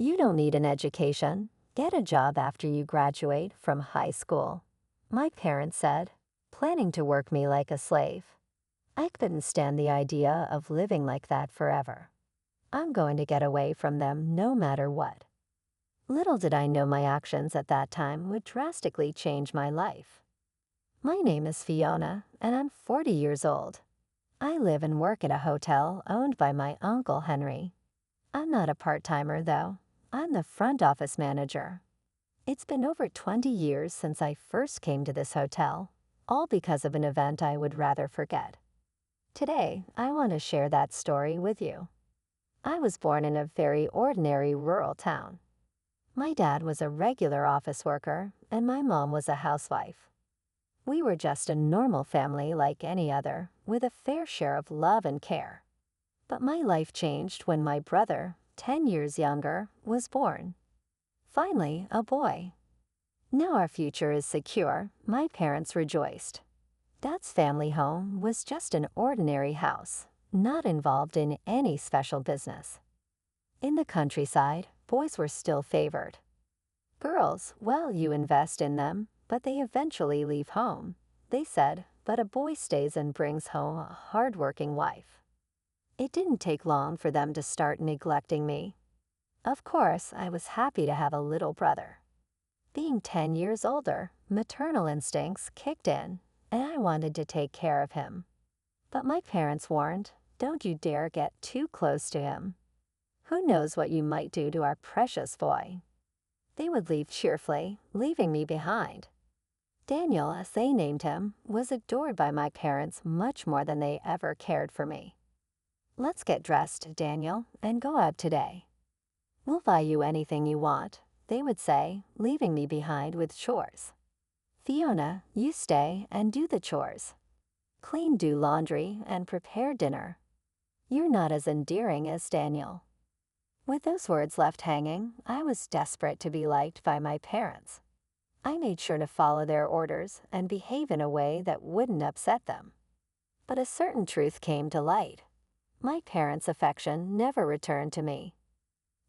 You don't need an education. Get a job after you graduate from high school, my parents said, planning to work me like a slave. I couldn't stand the idea of living like that forever. I'm going to get away from them no matter what. Little did I know my actions at that time would drastically change my life. My name is Fiona, and I'm 40 years old. I live and work at a hotel owned by my Uncle Henry. I'm not a part-timer, though. I'm the front office manager. It's been over 20 years since I first came to this hotel, all because of an event I would rather forget. Today, I want to share that story with you. I was born in a very ordinary rural town. My dad was a regular office worker, and my mom was a housewife. We were just a normal family like any other, with a fair share of love and care. But my life changed when my brother, 10 years younger, was born. Finally, a boy. Now our future is secure, my parents rejoiced. Dad's family home was just an ordinary house, not involved in any special business. In the countryside, boys were still favored. Girls, well, you invest in them, but they eventually leave home, they said, but a boy stays and brings home a hard-working wife. It didn't take long for them to start neglecting me. Of course, I was happy to have a little brother. Being 10 years older, maternal instincts kicked in, and I wanted to take care of him. But my parents warned, don't you dare get too close to him. Who knows what you might do to our precious boy? They would leave cheerfully, leaving me behind. Daniel, as they named him, was adored by my parents much more than they ever cared for me. Let's get dressed, Daniel, and go out today. We'll buy you anything you want, they would say, leaving me behind with chores. Fiona, you stay and do the chores. Clean, do laundry, and prepare dinner. You're not as endearing as Daniel. With those words left hanging, I was desperate to be liked by my parents. I made sure to follow their orders and behave in a way that wouldn't upset them. But a certain truth came to light. My parents' affection never returned to me.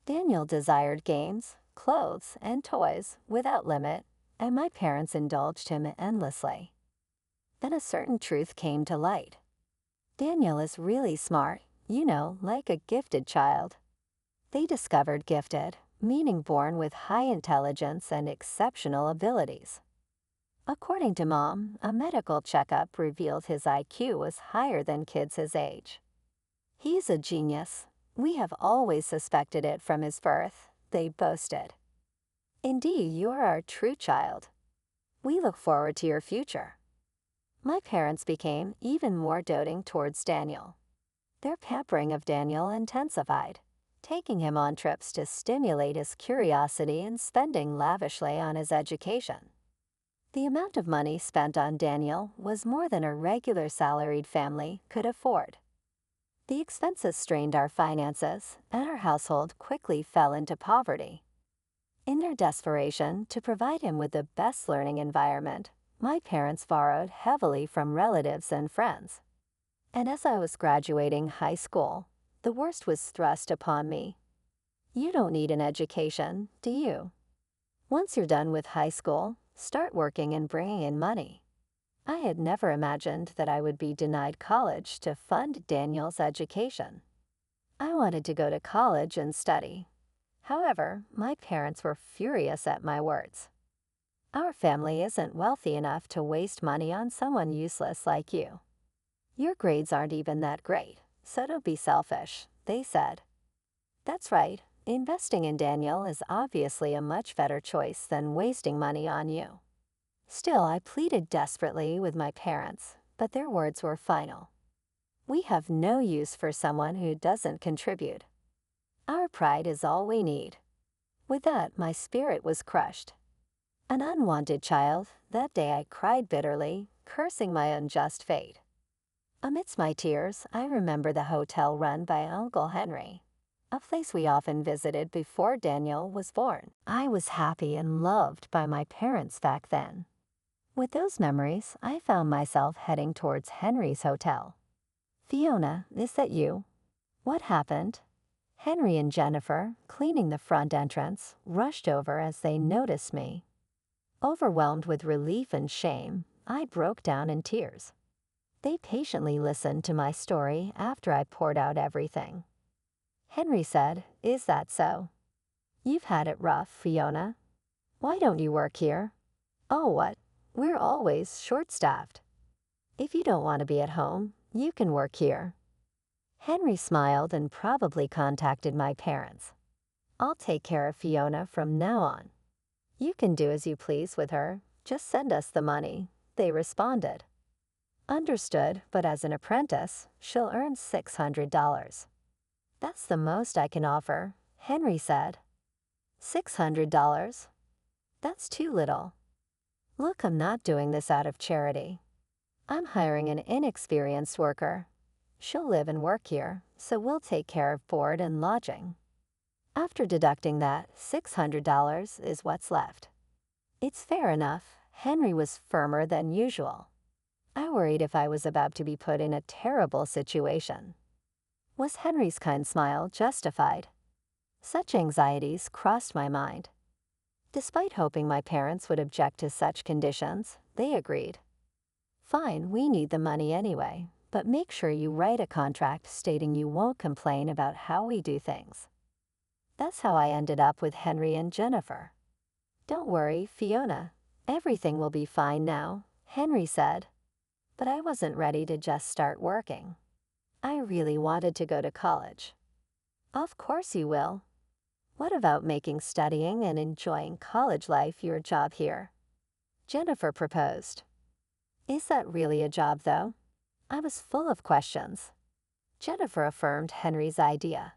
Daniel desired games, clothes, and toys without limit, and my parents indulged him endlessly. Then a certain truth came to light. Daniel is really smart, like a gifted child. They discovered gifted, meaning born with high intelligence and exceptional abilities. According to Mom, a medical checkup revealed his IQ was higher than kids his age. He's a genius. We have always suspected it from his birth, they boasted. Indeed, you are our true child. We look forward to your future. My parents became even more doting towards Daniel. Their pampering of Daniel intensified, taking him on trips to stimulate his curiosity and spending lavishly on his education. The amount of money spent on Daniel was more than a regular salaried family could afford. The expenses strained our finances, and our household quickly fell into poverty. In their desperation to provide him with the best learning environment, my parents borrowed heavily from relatives and friends. And as I was graduating high school, the worst was thrust upon me. You don't need an education, do you? Once you're done with high school, start working and bringing in money. I had never imagined that I would be denied college to fund Daniel's education. I wanted to go to college and study. However, my parents were furious at my words. Our family isn't wealthy enough to waste money on someone useless like you. Your grades aren't even that great, so don't be selfish, they said. That's right, investing in Daniel is obviously a much better choice than wasting money on you. Still, I pleaded desperately with my parents, but their words were final. We have no use for someone who doesn't contribute. Our pride is all we need. With that, my spirit was crushed. An unwanted child, that day I cried bitterly, cursing my unjust fate. Amidst my tears, I remember the hotel run by Uncle Henry, a place we often visited before Daniel was born. I was happy and loved by my parents back then. With those memories, I found myself heading towards Henry's hotel. Fiona, is that you? What happened? Henry and Jennifer, cleaning the front entrance, rushed over as they noticed me. Overwhelmed with relief and shame, I broke down in tears. They patiently listened to my story after I poured out everything. Henry said, "Is that so? You've had it rough, Fiona. Why don't you work here?" "Oh, what? We're always short-staffed." "If you don't want to be at home, you can work here." Henry smiled and probably contacted my parents. "I'll take care of Fiona from now on. You can do as you please with her. Just send us the money," they responded. "Understood, but as an apprentice, she'll earn $600. "That's the most I can offer," Henry said. $600? That's too little. "Look, I'm not doing this out of charity. I'm hiring an inexperienced worker. She'll live and work here, so we'll take care of board and lodging. After deducting that, $600 is what's left." "It's fair enough." Henry was firmer than usual. I worried if I was about to be put in a terrible situation. Was Henry's kind smile justified? Such anxieties crossed my mind. Despite hoping my parents would object to such conditions, they agreed. "Fine, we need the money anyway, but make sure you write a contract stating you won't complain about how we do things." That's how I ended up with Henry and Jennifer. "Don't worry, Fiona. Everything will be fine now," Henry said. But I wasn't ready to just start working. I really wanted to go to college. "Of course you will. What about making studying and enjoying college life your job here?" Jennifer proposed. "Is that really a job, though?" I was full of questions. Jennifer affirmed Henry's idea.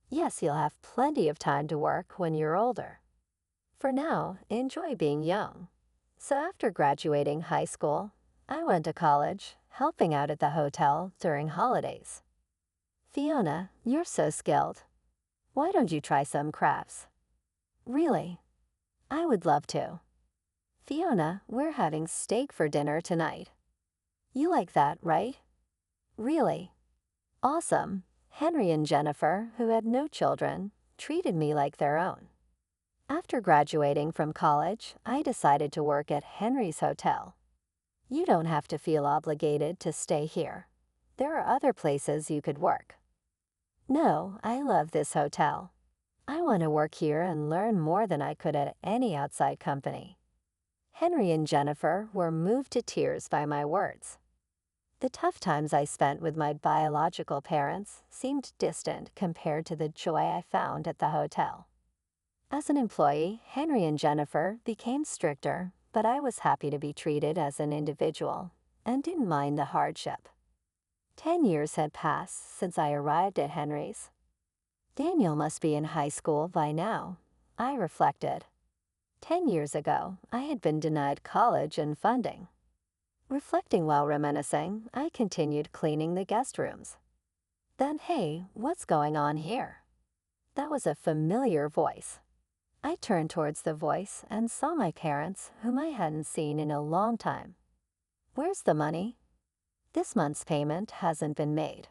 "Yes, you'll have plenty of time to work when you're older. For now, enjoy being young." So after graduating high school, I went to college, helping out at the hotel during holidays. "Fiona, you're so skilled. Why don't you try some crafts?" "Really? I would love to." "Fiona, we're having steak for dinner tonight. You like that, right?" "Really?" Awesome. Henry and Jennifer, who had no children, treated me like their own. After graduating from college, I decided to work at Henry's hotel. You don't have to feel obligated to stay here. There are other places you could work. "No, I love this hotel. I want to work here and learn more than I could at any outside company." Henry and Jennifer were moved to tears by my words. The tough times I spent with my biological parents seemed distant compared to the joy I found at the hotel. As an employee, Henry and Jennifer became stricter, but I was happy to be treated as an individual and didn't mind the hardship. 10 years had passed since I arrived at Henry's. Daniel must be in high school by now, I reflected. 10 years ago, I had been denied college and funding. Reflecting while reminiscing, I continued cleaning the guest rooms. Then, "Hey, what's going on here?" That was a familiar voice. I turned towards the voice and saw my parents, whom I hadn't seen in a long time. "Where's the money?" "This month's payment hasn't been made."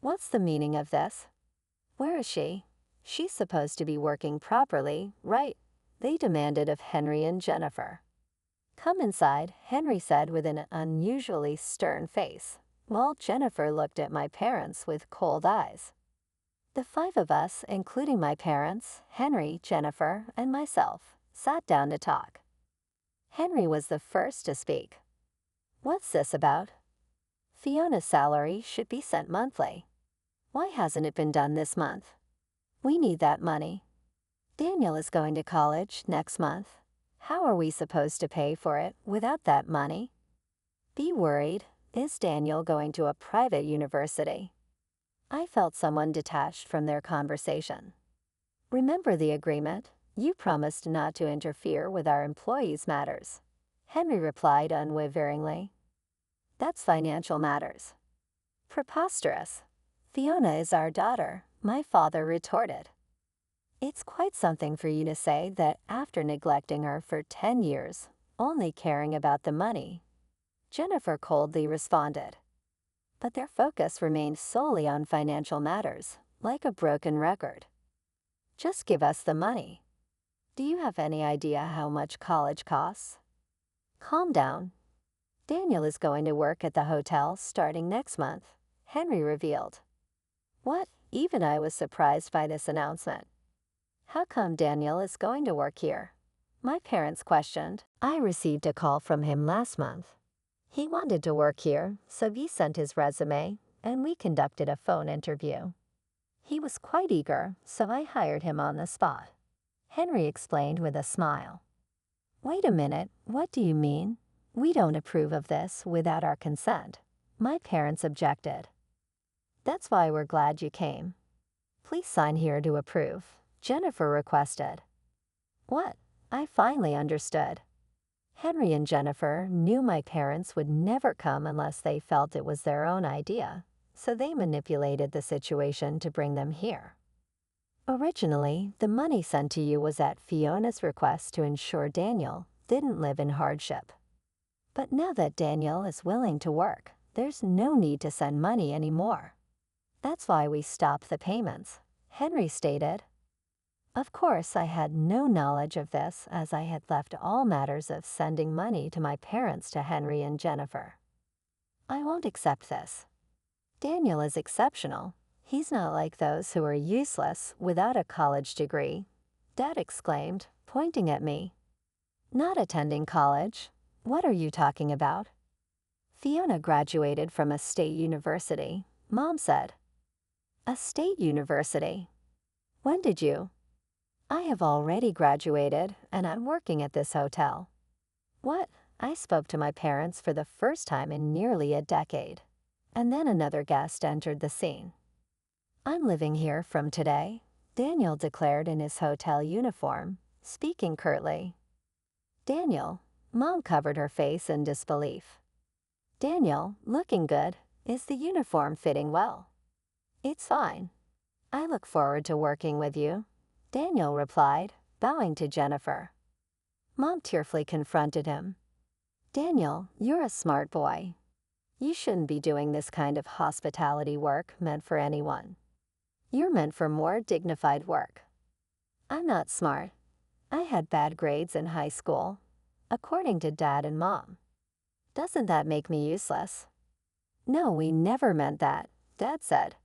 "What's the meaning of this?" "Where is she? She's supposed to be working properly, right?" they demanded of Henry and Jennifer. "Come inside," Henry said with an unusually stern face, while Jennifer looked at my parents with cold eyes. The 5 of us, including my parents, Henry, Jennifer, and myself, sat down to talk. Henry was the first to speak. "What's this about? Fiona's salary should be sent monthly. Why hasn't it been done this month? We need that money. Daniel is going to college next month. How are we supposed to pay for it without that money? Be worried. Is Daniel going to a private university?" I felt someone detached from their conversation. "Remember the agreement. You promised not to interfere with our employees' matters," Henry replied unwaveringly. "That's financial matters." "Preposterous. Fiona is our daughter," my father retorted. "It's quite something for you to say that after neglecting her for 10 years, only caring about the money," Jennifer coldly responded. "But their focus remained solely on financial matters, like a broken record. Just give us the money. Do you have any idea how much college costs? Calm down. Daniel is going to work at the hotel starting next month, Henry revealed. What? Even I was surprised by this announcement. How come Daniel is going to work here? My parents questioned. I received a call from him last month. He wanted to work here, so he sent his resume, and we conducted a phone interview. He was quite eager, so I hired him on the spot. Henry explained with a smile. Wait a minute, what do you mean? We don't approve of this without our consent. My parents objected. That's why we're glad you came. Please sign here to approve, Jennifer requested. What? I finally understood. Henry and Jennifer knew my parents would never come unless they felt it was their own idea, so they manipulated the situation to bring them here. Originally, the money sent to you was at Fiona's request to ensure Daniel didn't live in hardship. But now that Daniel is willing to work, there's no need to send money anymore. That's why we stopped the payments, Henry stated. Of course, I had no knowledge of this as I had left all matters of sending money to my parents to Henry and Jennifer. I won't accept this. Daniel is exceptional. He's not like those who are useless without a college degree, Dad exclaimed, pointing at me. Not attending college? What are you talking about? Fiona graduated from a state university, Mom said. A state university? When did you? I have already graduated, and I'm working at this hotel. What? I spoke to my parents for the first time in nearly a decade. And then another guest entered the scene. I'm living here from today, Daniel declared in his hotel uniform, speaking curtly. Daniel, Mom covered her face in disbelief. Daniel, looking good, is the uniform fitting well? It's fine. I look forward to working with you, Daniel replied, bowing to Jennifer. Mom tearfully confronted him. Daniel, you're a smart boy. You shouldn't be doing this kind of hospitality work meant for anyone. You're meant for more dignified work. I'm not smart. I had bad grades in high school, according to Dad and Mom. Doesn't that make me useless? No, we never meant that, Dad said.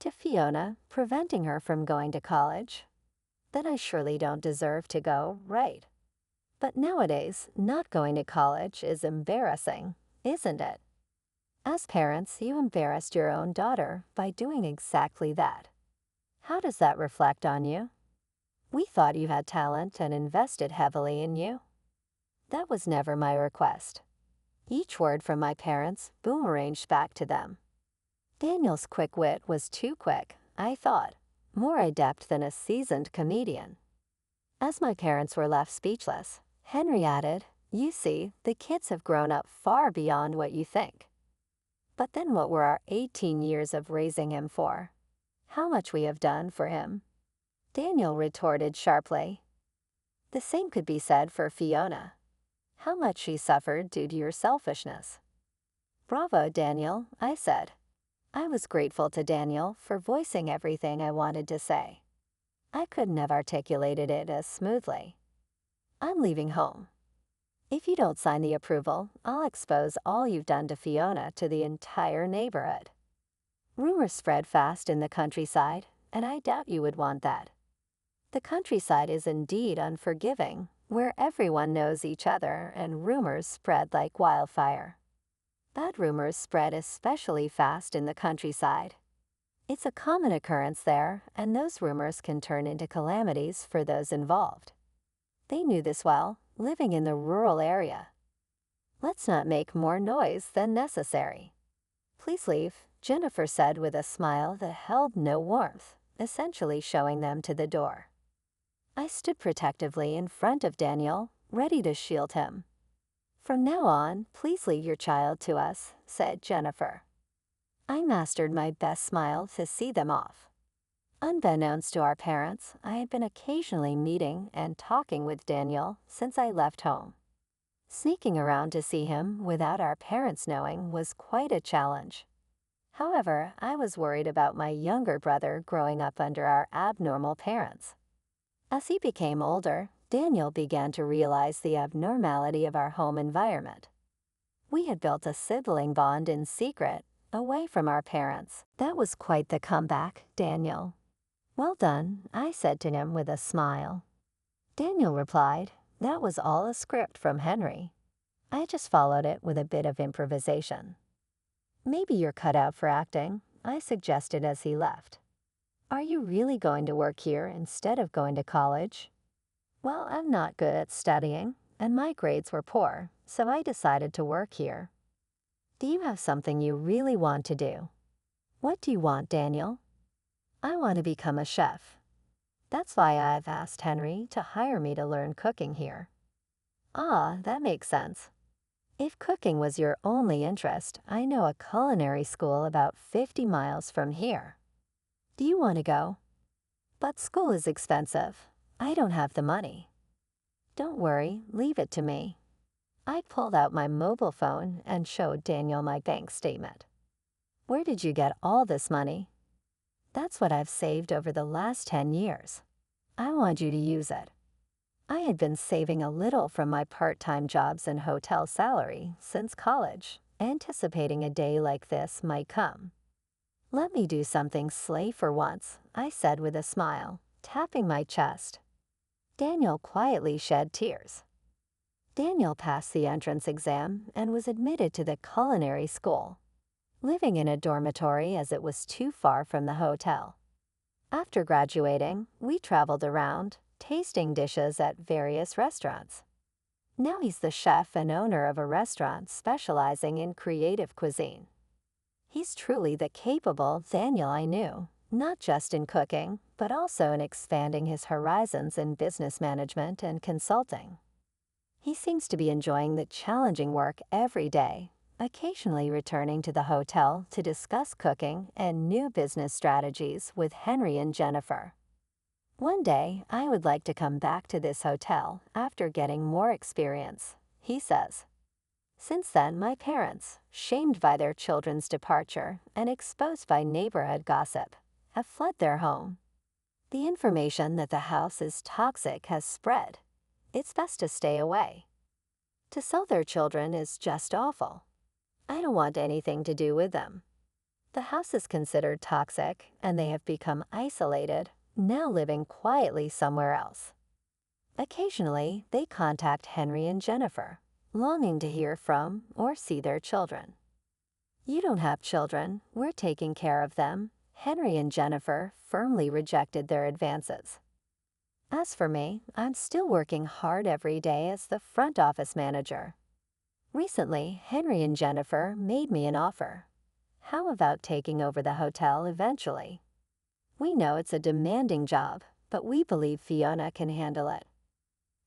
To Fiona, preventing her from going to college. Then I surely don't deserve to go, right? But nowadays, not going to college is embarrassing, isn't it? As parents, you embarrassed your own daughter by doing exactly that. How does that reflect on you? We thought you had talent and invested heavily in you. That was never my request. Each word from my parents boomeranged back to them. Daniel's quick wit was too quick, I thought, more adept than a seasoned comedian. As my parents were left speechless, Henry added, You see, the kids have grown up far beyond what you think. But then what were our 18 years of raising him for? How much we have done for him? Daniel retorted sharply. The same could be said for Fiona. How much she suffered due to your selfishness. Bravo, Daniel, I said. I was grateful to Daniel for voicing everything I wanted to say. I couldn't have articulated it as smoothly. I'm leaving home. If you don't sign the approval, I'll expose all you've done to Fiona to the entire neighborhood. Rumors spread fast in the countryside, and I doubt you would want that. The countryside is indeed unforgiving, where everyone knows each other and rumors spread like wildfire. Bad rumors spread especially fast in the countryside. It's a common occurrence there, and those rumors can turn into calamities for those involved. They knew this well, living in the rural area. Let's not make more noise than necessary. Please leave, Jennifer said with a smile that held no warmth, essentially showing them to the door. I stood protectively in front of Daniel, ready to shield him. From now on, please leave your child to us, said Jennifer. I mastered my best smile to see them off. Unbeknownst to our parents, I had been occasionally meeting and talking with Daniel since I left home. Sneaking around to see him without our parents knowing was quite a challenge. However, I was worried about my younger brother growing up under our abnormal parents. As he became older, Daniel began to realize the abnormality of our home environment. We had built a sibling bond in secret, away from our parents. That was quite the comeback, Daniel. Well done, I said to him with a smile. Daniel replied, that was all a script from Henry. I just followed it with a bit of improvisation. Maybe you're cut out for acting, I suggested as he left. Are you really going to work here instead of going to college? Well, I'm not good at studying, and my grades were poor, so I decided to work here. Do you have something you really want to do? What do you want, Daniel? I want to become a chef. That's why I've asked Henry to hire me to learn cooking here. Ah, that makes sense. If cooking was your only interest, I know a culinary school about 50 miles from here. Do you want to go? But school is expensive. I don't have the money. Don't worry, leave it to me. I pulled out my mobile phone and showed Daniel my bank statement. Where did you get all this money? That's what I've saved over the last 10 years. I want you to use it. I had been saving a little from my part-time jobs and hotel salary since college, anticipating a day like this might come. Let me do something slay for once, I said with a smile, tapping my chest. Daniel quietly shed tears. Daniel passed the entrance exam and was admitted to the culinary school, living in a dormitory as it was too far from the hotel. After graduating, we traveled around, tasting dishes at various restaurants. Now he's the chef and owner of a restaurant specializing in creative cuisine. He's truly the capable Daniel I knew, not just in cooking, but also in expanding his horizons in business management and consulting. He seems to be enjoying the challenging work every day, occasionally returning to the hotel to discuss cooking and new business strategies with Henry and Jennifer. One day, I would like to come back to this hotel after getting more experience, he says. Since then, my parents, shamed by their children's departure and exposed by neighborhood gossip, have fled their home. The information that the house is toxic has spread. It's best to stay away. To sell their children is just awful. I don't want anything to do with them. The house is considered toxic, and they have become isolated, now living quietly somewhere else. Occasionally, they contact Henry and Jennifer, longing to hear from or see their children. You don't have children, we're taking care of them. Henry and Jennifer firmly rejected their advances. As for me, I'm still working hard every day as the front office manager. Recently, Henry and Jennifer made me an offer. How about taking over the hotel eventually? We know it's a demanding job, but we believe Fiona can handle it.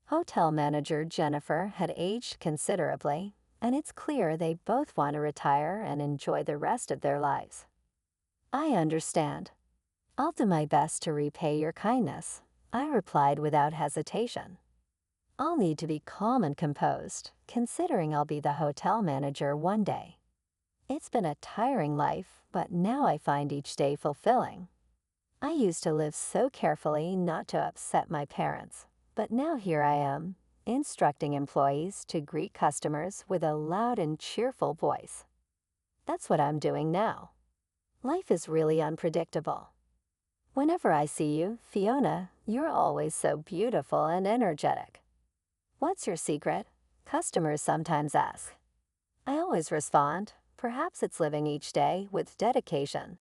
Hotel manager Jennifer had aged considerably, and it's clear they both want to retire and enjoy the rest of their lives. I understand. I'll do my best to repay your kindness, I replied without hesitation. I'll need to be calm and composed, considering I'll be the hotel manager one day. It's been a tiring life, but now I find each day fulfilling. I used to live so carefully not to upset my parents, but now here I am, instructing employees to greet customers with a loud and cheerful voice. That's what I'm doing now. Life is really unpredictable. Whenever I see you, Fiona, you're always so beautiful and energetic. What's your secret? Customers sometimes ask. I always respond, perhaps it's living each day with dedication.